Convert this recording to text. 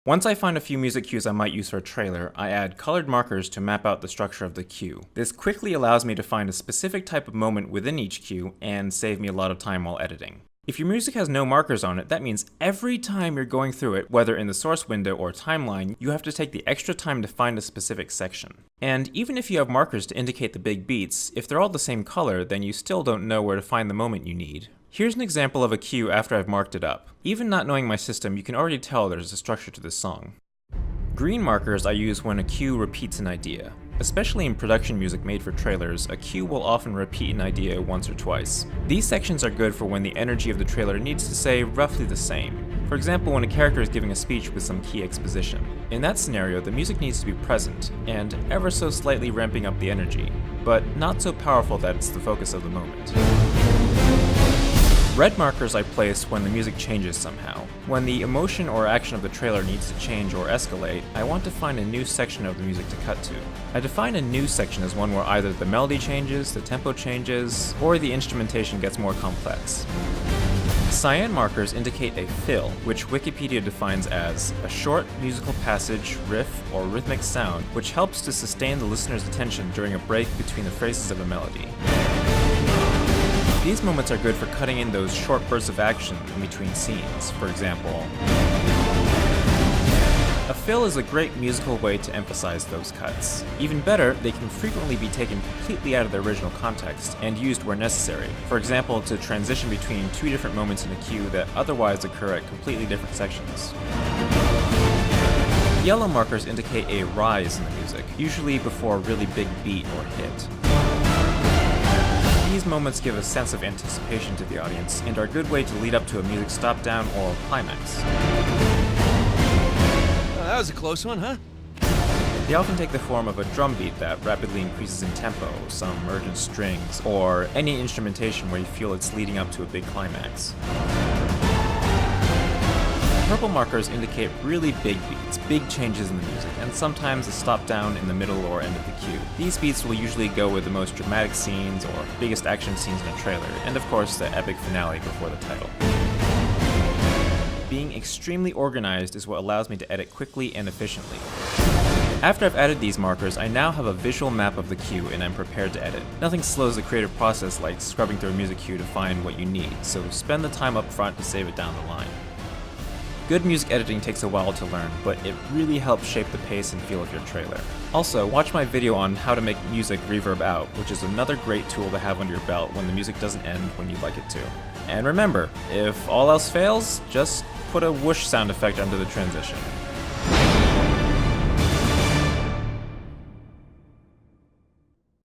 Once I find a few music cues I might use for a trailer, I add colored markers to map out the structure of the cue. This quickly allows me to find a specific type of moment within each cue and save me a lot of time while editing. If your music has no markers on it, that means every time you're going through it, whether in the source window or timeline, you have to take the extra time to find a specific section. And even if you have markers to indicate the big beats, if they're all the same color, then you still don't know where to find the moment you need. Here's an example of a cue after I've marked it up. Even not knowing my system, you can already tell there's a structure to this song. Green markers I use when a cue repeats an idea. Especially in production music made for trailers, a cue will often repeat an idea once or twice. These sections are good for when the energy of the trailer needs to stay roughly the same. For example, when a character is giving a speech with some key exposition. In that scenario, the music needs to be present, and ever so slightly ramping up the energy, but not so powerful that it's the focus of the moment. Red markers I place when the music changes somehow. When the emotion or action of the trailer needs to change or escalate, I want to find a new section of the music to cut to. I define a new section as one where either the melody changes, the tempo changes, or the instrumentation gets more complex. Cyan markers indicate a fill, which Wikipedia defines as a short musical passage, riff, or rhythmic sound which helps to sustain the listener's attention during a break between the phrases of a melody. These moments are good for cutting in those short bursts of action in between scenes. For example, a fill is a great musical way to emphasize those cuts. Even better, they can frequently be taken completely out of their original context and used where necessary. For example, to transition between two different moments in a cue that otherwise occur at completely different sections. Yellow markers indicate a rise in the music, usually before a really big beat or hit. These moments give a sense of anticipation to the audience and are a good way to lead up to a music stop-down or climax. That was a close one, huh? They often take the form of a drum beat that rapidly increases in tempo, some urgent strings, or any instrumentation where you feel it's leading up to a big climax. Purple markers indicate really big beats, big changes in the music, and sometimes a stop down in the middle or end of the cue. These beats will usually go with the most dramatic scenes or biggest action scenes in a trailer, and of course the epic finale before the title. Being extremely organized is what allows me to edit quickly and efficiently. After I've added these markers, I now have a visual map of the cue and I'm prepared to edit. Nothing slows the creative process like scrubbing through a music cue to find what you need, so spend the time up front to save it down the line. Good music editing takes a while to learn, but it really helps shape the pace and feel of your trailer. Also, watch my video on how to make music reverb out, which is another great tool to have under your belt when the music doesn't end when you'd like it to. And remember, if all else fails, just put a whoosh sound effect under the transition.